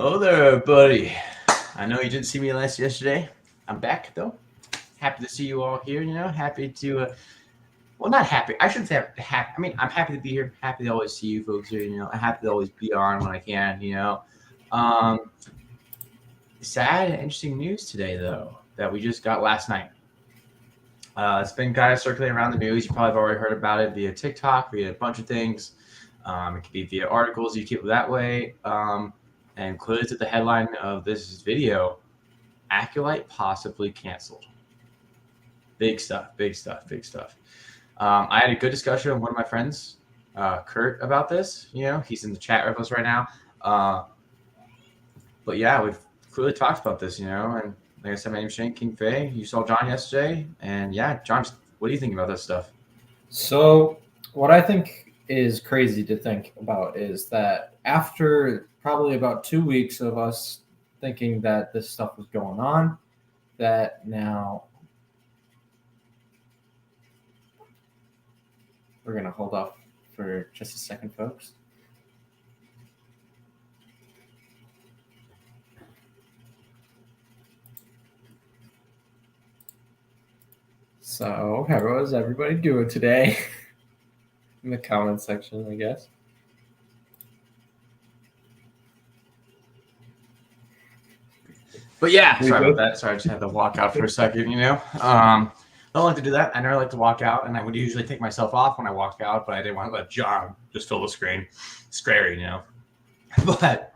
Oh there, buddy. I know you didn't see me yesterday. I'm back though. Happy to see you all here. Happy to. Well, not happy. I shouldn't say happy. I mean, I'm happy to be here. Happy to always see you folks here. I'm happy to always be on when I can. Um, sad and interesting news today though that we just got last night. It's been kind of circulating around the news. You probably have already heard about it via TikTok, via a bunch of things. It could be via articles. You keep it that way. And included to the headline of this video, Acolyte possibly canceled. Big stuff, big stuff, big stuff. I had a good discussion with one of my friends, Kurt, about this. He's in the chat with us right now. But yeah, we've clearly talked about this, and like I said, my name's Shane King Fay. You saw John yesterday. And yeah, John, what do you think about this stuff? So what I think is crazy to think about is that after probably about 2 weeks of us thinking that this stuff was going on, that now we're going to hold off for just a second, folks. So, how is everybody doing today? In the comment section, I guess. But yeah, sorry about that. Sorry, I just had to walk out for a second, I don't like to do that. I never like to walk out, and I would usually take myself off when I walk out, but I didn't want to let John just fill the screen. Scary, But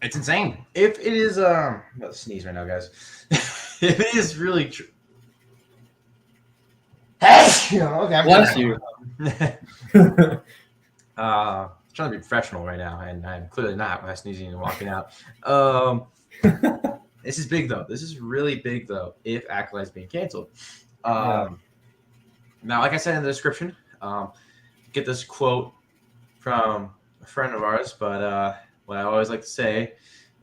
it's insane. If it is I'm about to sneeze right now, guys. If it is really true. Okay, bless you. Trying to be professional right now, and I'm clearly not when I'm sneezing and walking out. This is big though. This is really big though. If Acolyte is being canceled, now, like I said in the description, get this quote from a friend of ours. But what I always like to say,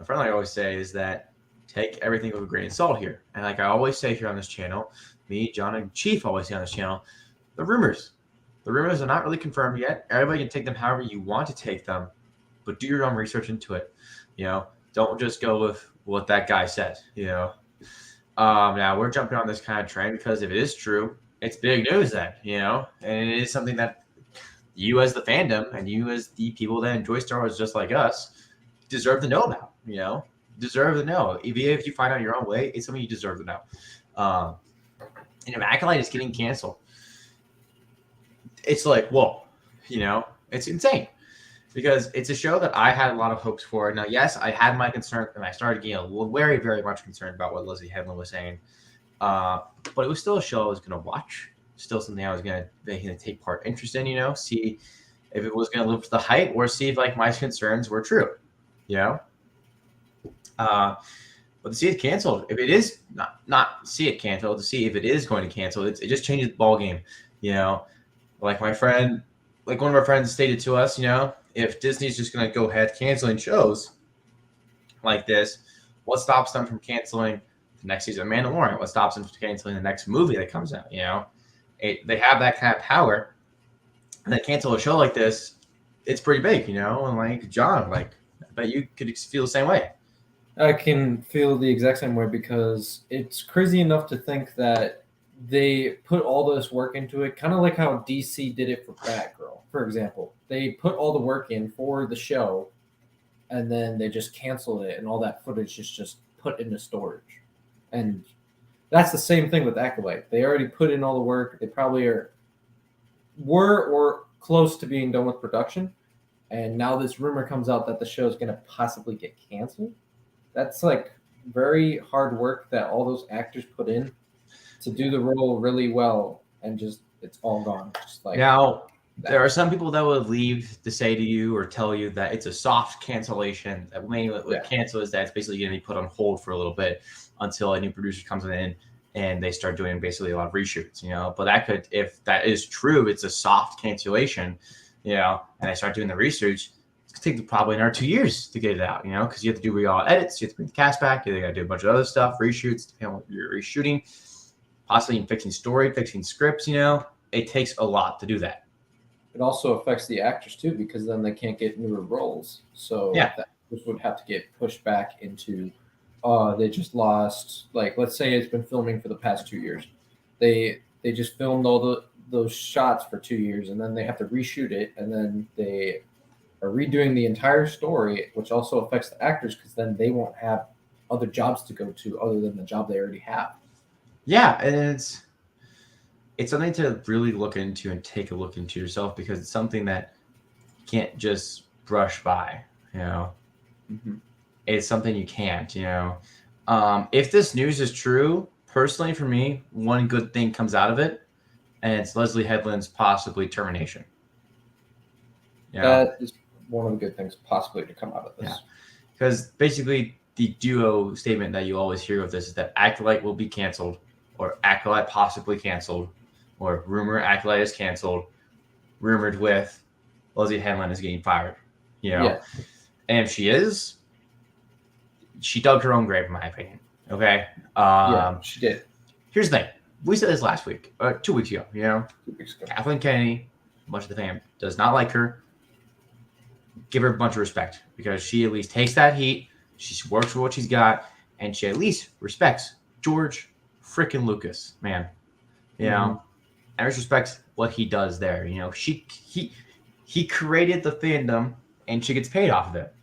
a friend I always say, is that take everything with a grain of salt here. And like I always say here on this channel, me, John, and Chief always say on this channel, the rumors are not really confirmed yet. Everybody can take them however you want to take them, but do your own research into it. Don't just go with what that guy said. Now we're jumping on this kind of train because if it is true, it's big news then. And it is something that you as the fandom and you as the people that enjoy Star Wars just like us deserve to know about. Deserve to know. Even if you find out your own way, it's something you deserve to know. And if Acolyte is getting canceled, it's like, whoa, it's insane because it's a show that I had a lot of hopes for. Now, yes, I had my concern, and I started getting very, very much concerned about what Leslye Headland was saying. But it was still a show I was going to watch, still something I was going to take part interest in, see if it was going to live up to the hype or see if like my concerns were true, But to see it canceled, if it is not see it canceled, to see if it is going to cancel, it just changes the ball game, Like one of our friends stated to us, if Disney's just going to go ahead canceling shows like this, what stops them from canceling the next season of Mandalorian? What stops them from canceling the next movie that comes out? They have that kind of power. And they cancel a show like this, it's pretty big, And like John, I bet you could feel the same way. I can feel the exact same way because it's crazy enough to think that they put all this work into it, kind of like how DC did it for Batgirl, for example. They put all the work in for the show, and then they just canceled it, and all that footage is just put into storage. And that's the same thing with Acolyte. They already put in all the work. They probably were or close to being done with production, and now this rumor comes out that the show is going to possibly get canceled. That's like very hard work that all those actors put in to do the role really well, and just it's all gone. Just like now, there are some people that would leave to say to you or tell you that it's a soft cancellation. That what cancel is that it's basically going to be put on hold for a little bit until a new producer comes in and they start doing basically a lot of reshoots. But that could, if that is true, it's a soft cancellation. And they start doing the research. It's going to take probably another 2 years to get it out, because you have to do all edits, you have to bring the cast back, you got to do a bunch of other stuff, reshoots, depending on what you're reshooting, possibly even fixing story, fixing scripts, it takes a lot to do that. it also affects the actors too, because then they can't get newer roles. So Yeah. that would have to get pushed back into. They just lost, like, let's say it's been filming for the past 2 years. They just filmed all those shots for 2 years, and then they have to reshoot it, and then they are redoing the entire story, which also affects the actors because then they won't have other jobs to go to other than the job they already have. Yeah, and it's something to really look into and take a look into yourself, because it's something that you can't just brush by. Mm-hmm. It's something you can't. If this news is true, personally for me, one good thing comes out of it, and it's Leslye Headland's possibly termination. That is one of the good things possibly to come out of this. Yeah. Because basically the duo statement that you always hear of this is that Acolyte will be canceled, or Acolyte possibly canceled, or rumor Acolyte is canceled, rumored with Leslye Headland is getting fired. And if she is, she dug her own grave, in my opinion. Okay. She did. Here's the thing. We said this last week, 2 weeks ago. 2 weeks ago. Kathleen Kennedy, much of the fam does not like her. Give her a bunch of respect, because she at least takes that heat. She works for what she's got, and she at least respects George freaking Lucas, man. And respects what he does there. He created the fandom, and she gets paid off of it.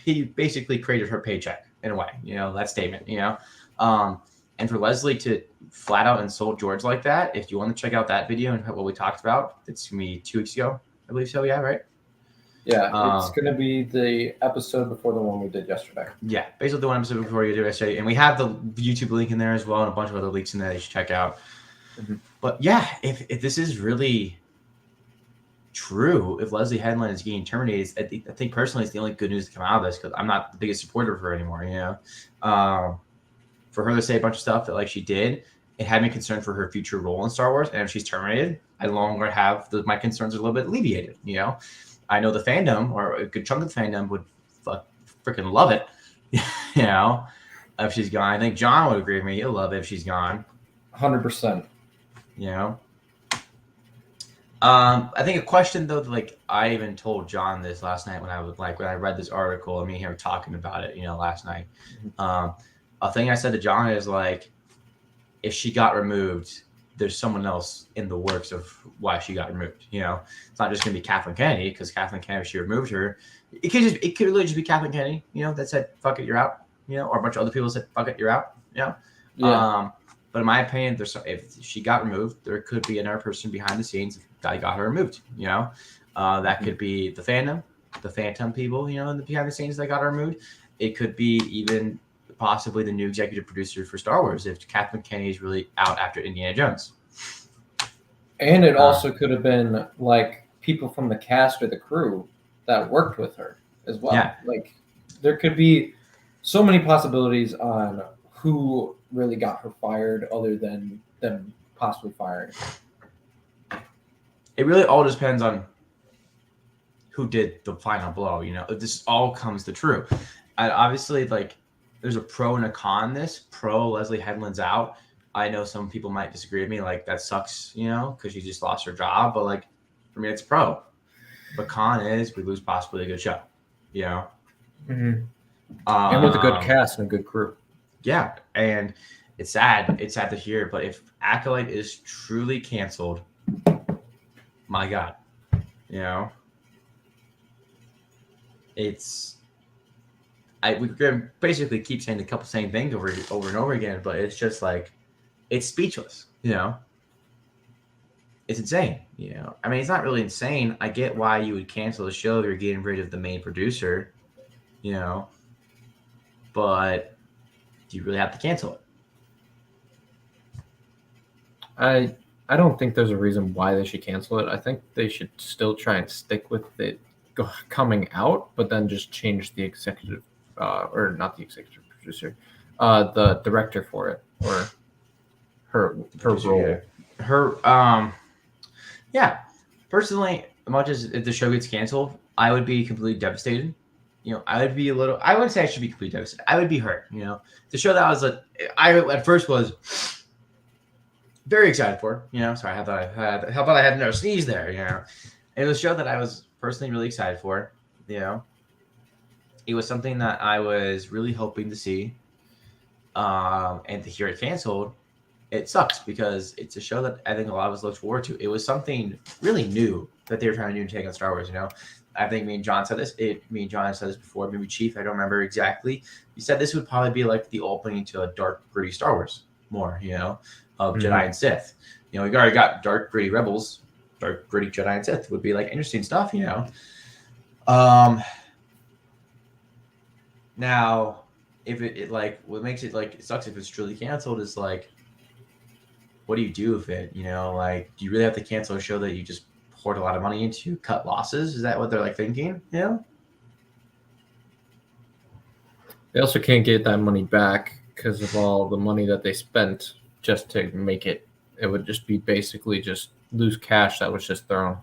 He basically created her paycheck in a way. That statement. And for Leslye to flat out insult George like that, if you want to check out that video and what we talked about, it's gonna be 2 weeks ago, I believe so. Yeah, right. Yeah, it's going to be the episode before the one we did yesterday. Yeah, basically the one episode before you did yesterday. And we have the YouTube link in there as well, and a bunch of other links in there that you should check out. Mm-hmm. But yeah, if this is really true, if Leslye Headland is getting terminated, I think personally it's the only good news to come out of this, because I'm not the biggest supporter of her anymore. For her to say a bunch of stuff that she did, it had me concerned for her future role in Star Wars. And if she's terminated, I no longer have my concerns are a little bit alleviated. I know the fandom, or a good chunk of the fandom, would freaking love it. If she's gone. I think John would agree with me. He'll love it if she's gone. 100%. I think a question though, I even told John this last night when I read this article, and me and him were talking about it, last night. A thing I said to John is if she got removed, there's someone else in the works of why she got removed. It's not just gonna be Kathleen Kennedy, because Kathleen Kennedy, if she removed her, it could really just be Kathleen Kennedy, that said fuck it, you're out, or a bunch of other people said fuck it, you're out. But in my opinion, if she got removed, there could be another person behind the scenes that got her removed. That could be the fandom, the phantom people, in the behind the scenes that got her removed. It could be even possibly the new executive producer for Star Wars, if Kathleen Kennedy is really out after Indiana Jones. And it also could have been people from the cast or the crew that worked with her as well. Yeah. There could be so many possibilities on who really got her fired, other than them possibly firing her. It really all depends on who did the final blow. If this all comes to true, and obviously there's a pro and a con. This pro, Leslye Headland's out. I know some people might disagree with me, that sucks, because she just lost her job. But for me, it's pro. But con is we lose possibly a good show. And with a good cast and a good crew. Yeah, and it's sad. It's sad to hear. But if Acolyte is truly canceled, my God, it's. We could basically keep saying the same things over and over again, but it's just it's speechless. It's insane. I mean, it's not really insane. I get why you would cancel the show if you're getting rid of the main producer. But do you really have to cancel it? I don't think there's a reason why they should cancel it. I think they should still try and stick with it coming out, but then just change the executive. Or not the executive producer, the director for it, or her role. Yeah. Personally, as much as if the show gets canceled, I would be completely devastated. I would be I wouldn't say I should be completely devastated. I would be hurt. The show that I at first was very excited for. Sorry, I thought I had another sneeze there. It was a show that I was personally really excited for. You know, it was something that I was really hoping to see. And to hear it canceled, it sucks because it's a show that I think a lot of us looked forward to. It was something really new that they were trying to do to take on Star Wars. You know, I think me and John said this. Me and John said this before. Maybe Chief, I don't remember exactly. You said this would probably be like the opening to a dark, gritty Star Wars more. You know, of Jedi and Sith. You know, we already got dark, gritty Rebels. Dark, gritty Jedi and Sith would be like interesting stuff. You know. Now, if it like what makes it like it sucks if it's truly canceled is like, what do you do with it? You know, like, do you really have to cancel a show that you just poured a lot of money into, cut losses? Is that what they're like thinking? Yeah. They also can't get that money back because of all the money that they spent just to make it. It would just be basically just lose cash that was just thrown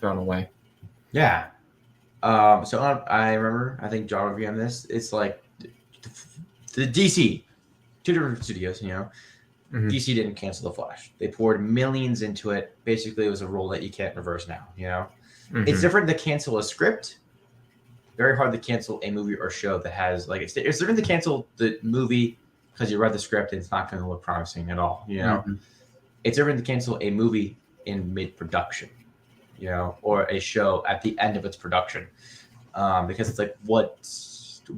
away. Yeah. So I remember, I think John reviewed on this. It's like the DC, two different studios, you know. DC didn't cancel The Flash. They poured millions into it. Basically, it was a rule that you can't reverse now, you know. It's different to cancel a script. Very hard to cancel a movie or show that has, like, it's different to cancel the movie because you read the script and it's not going to look promising at all, you know. It's different to cancel a movie in mid-production, you know, or a show at the end of its production, because it's like, what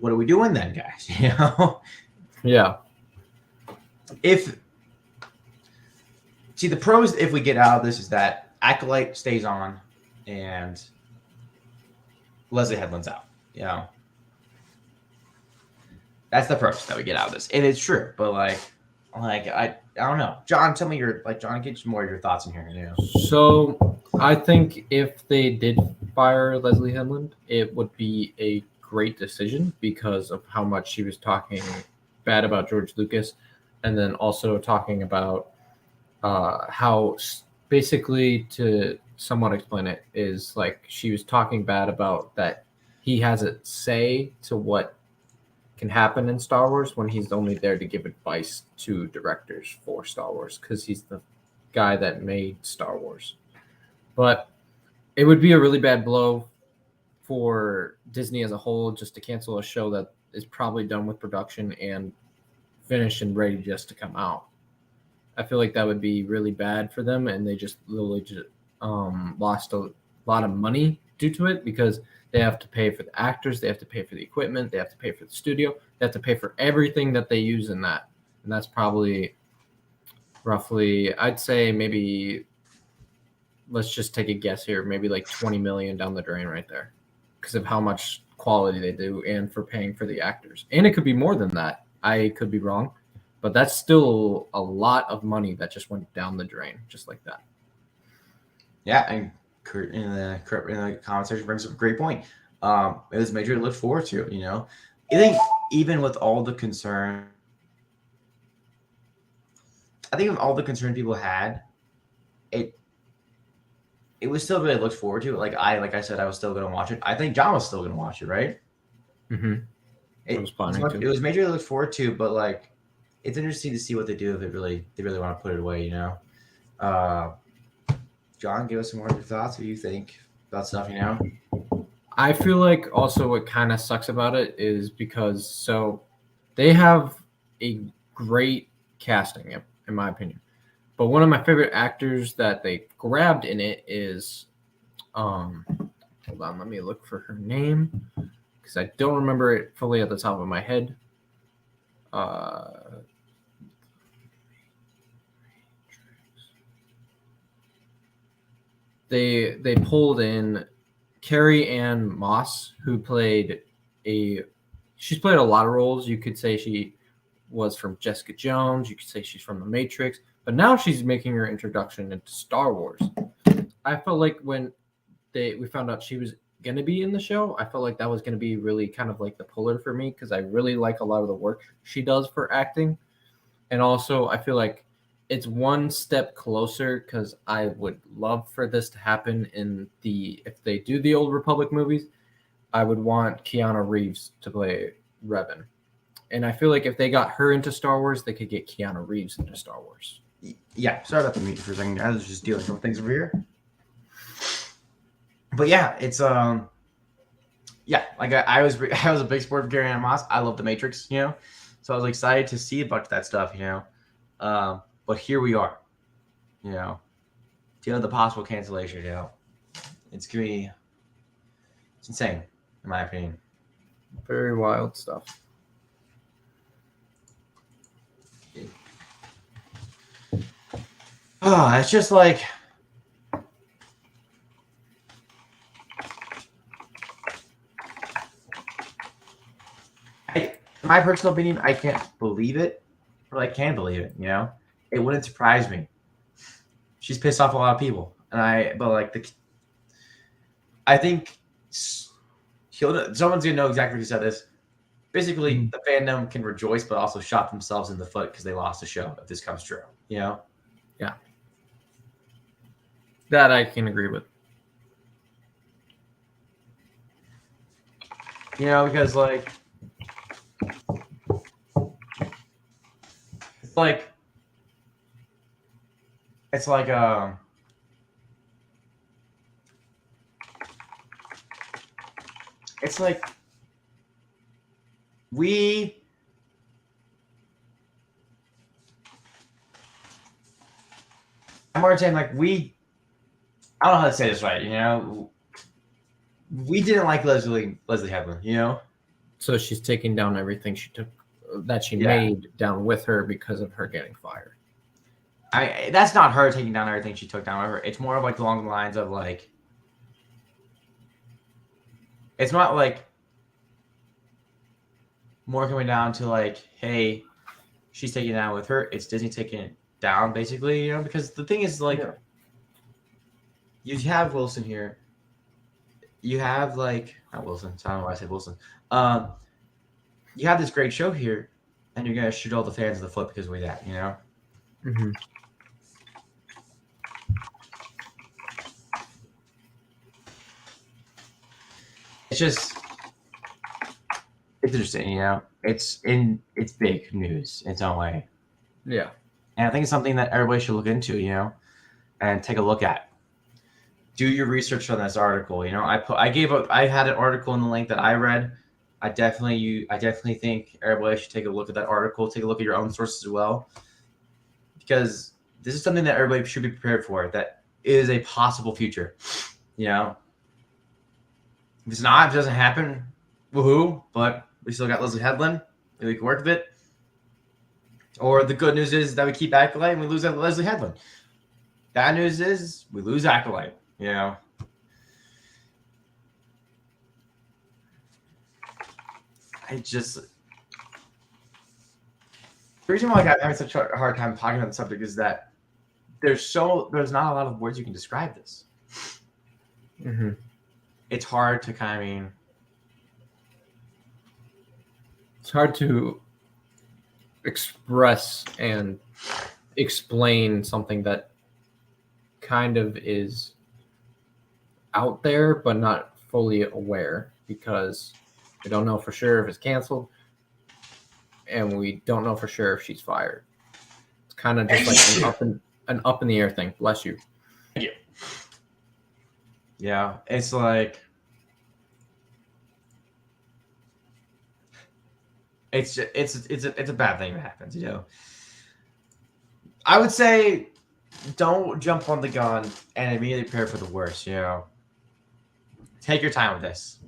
are we doing then, guys? You know? Yeah. See, the pros, if we get out of this, is that Acolyte stays on and Leslye Headland's out. You know, that's the pros that we get out of this, and it's true. But like I don't know, John. Tell me John, get some more of your thoughts in here. You know? So I think if they did fire Leslye Headland, it would be a great decision because of how much she was talking bad about George Lucas, and then also talking about how basically, to somewhat explain it, is like she was talking bad about that he has a say to what can happen in Star Wars when he's only there to give advice to directors for Star Wars because he's the guy that made Star Wars. But it would be a really bad blow for Disney as a whole just to cancel a show that is probably done with production and finished and ready just to come out. I feel like that would be really bad for them, and they just literally lost a lot of money due to it because they have to pay for the actors, they have to pay for the equipment, they have to pay for the studio, they have to pay for everything that they use in that. And that's probably roughly, I'd say maybe, let's just take a guess here, maybe like 20 million down the drain right there because of how much quality they do and for paying for the actors. And it could be more than that. I could be wrong. But that's still a lot of money that just went down the drain, just like that. Yeah, and Kurt in the comment section brings up a great point. It was major to look forward to, you know. I think even with all the concern, people had, it was still really looked forward to. Like I said, I was still going to watch it. I think John was still going to watch it, right? It was major to look forward to, but like, it's interesting to see what they do if they really want to put it away, you know. John, give us some more of your thoughts. What do you think about stuff, you know? I feel like also what kind of sucks about it is because so they have a great casting, in my opinion. But one of my favorite actors that they grabbed in it is, hold on, let me look for her name because I don't remember it fully at the top of my head. They pulled in Carrie Ann Moss, who she's played a lot of roles. You could say she was from Jessica Jones. You could say she's from The Matrix. But now she's making her introduction into Star Wars. I felt like when we found out she was going to be in the show, I felt like that was going to be really kind of like the puller for me because I really like a lot of the work she does for acting. And also, I feel like it's one step closer because I would love for this to happen if they do the Old Republic movies, I would want Keanu Reeves to play Revan. And I feel like if they got her into Star Wars, they could get Keanu Reeves into Star Wars. Yeah, sorry about the mute for a second. I was just dealing with things over here. But yeah, it's yeah, like I was I was a big sport of Gary Moss. I love The Matrix, you know, so I was excited to see a bunch of that stuff, you know. But here we are, you know, dealing with the possible cancellation, you know. It's gonna be it's insane, in my opinion. Very wild stuff. Oh, it's just like in my personal opinion, I can't believe it, but I can believe it. You know, it wouldn't surprise me. She's pissed off a lot of people, but like I think someone's gonna know exactly who said this. Basically, the fandom can rejoice, but also shot themselves in the foot because they lost the show. If this comes true, you know. Yeah, that I can agree with. You know, because like it's like it's like it's like I'm already saying like I don't know how to say this right, you know. We didn't like Leslye Headland, you know. So she's taking down everything she took that she Yeah. made down with her because of her getting fired. That's not her taking down everything she took down with her. It's more of like along the lines of like it's not like more coming down to like, hey, she's taking it down with her. It's Disney taking it down, basically, you know, because the thing is like you have Wilson here. You have like not Wilson, so I don't know why I said Wilson. You have this great show here, and you're gonna shoot all the fans in the foot because of that, you know? Mm-hmm. It's just it's interesting, you know. It's big news in its own way. Yeah. And I think it's something that everybody should look into, you know, and take a look at. Do your research on this article. You know, I had an article in the link that I read. I definitely think everybody should take a look at that article. Take a look at your own sources as well, because this is something that everybody should be prepared for. That is a possible future. You know, if it's not, if it doesn't happen, woohoo! But we still got Leslye Headland. We can work with it. Or the good news is that we keep Acolyte and we lose Leslye Headland. Bad news is we lose Acolyte. You know, the reason why I'm having such a hard time talking about the subject is that there's not a lot of words you can describe this. Mm-hmm. It's hard to it's hard to express and explain something that kind of is out there but not fully aware, because we don't know for sure if it's canceled and we don't know for sure if she's fired. It's kind of just like an up in the air thing. Bless you. Thank you. Yeah, it's like it's a bad thing that happens, you know. I would say don't jump on the gun and immediately prepare for the worst, you know. Take your time with this.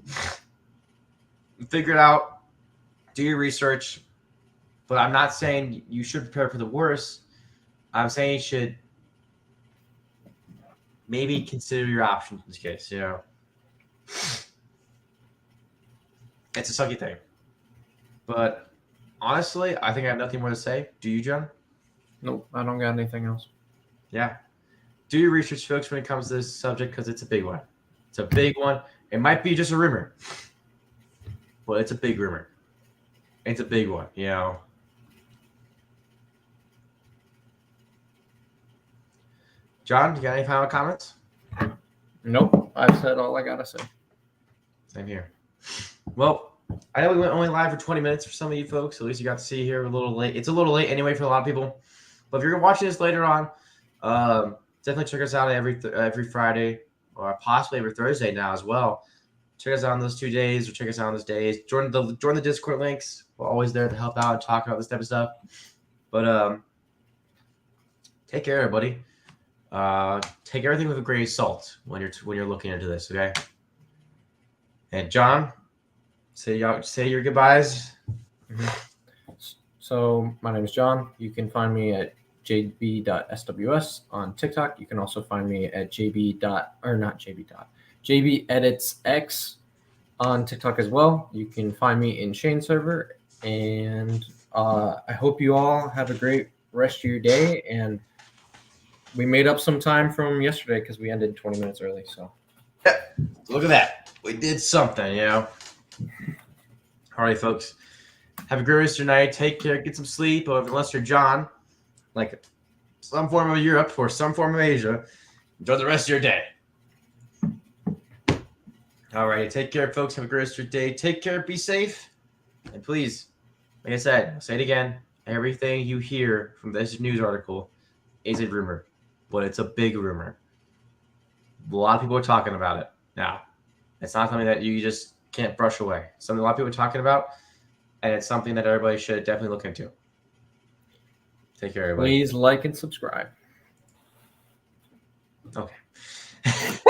Figure it out. Do your research. But I'm not saying you should prepare for the worst. I'm saying you should maybe consider your options in this case, you know. It's a sucky thing. But honestly, I think I have nothing more to say. Do you, John? Nope, I don't got anything else. Yeah. Do your research, folks, when it comes to this subject, because it's a big one. It's a big one. It might be just a rumor, but it's a big rumor. It's a big one, you know. John, you got any final comments? Nope, I've said all I gotta say. Same here. Well, I know we went only live for 20 minutes for some of you folks. At least you got to see here a little late. It's a little late anyway for a lot of people. But if you're watching this later on, definitely check us out every Friday or possibly every Thursday now as well. Check us out on those 2 days, or check us out on those days. Join the Discord links. We're always there to help out and talk about this type of stuff. But take care, everybody. Take everything with a grain of salt when you're looking into this, okay? And John, say your goodbyes. So my name is John. You can find me at jb.sws on TikTok. You can also find me at jbeditsx on TikTok as well. You can find me in Shane server, and I hope you all have a great rest of your day. And we made up some time from yesterday because we ended 20 minutes early. So look at that, we did something, you know. All right, folks. Have a great rest of your night. Take care. Get some sleep. Or unless you're John, like some form of Europe or some form of Asia, enjoy the rest of your day. All right. Take care, folks. Have a great rest of your day. Take care. Be safe. And please, like I said, I'll say it again. Everything you hear from this news article is a rumor, but it's a big rumor. A lot of people are talking about it now. It's not something that you just can't brush away. It's something a lot of people are talking about. And it's something that everybody should definitely look into. Take care, everybody. Please like and subscribe. Okay.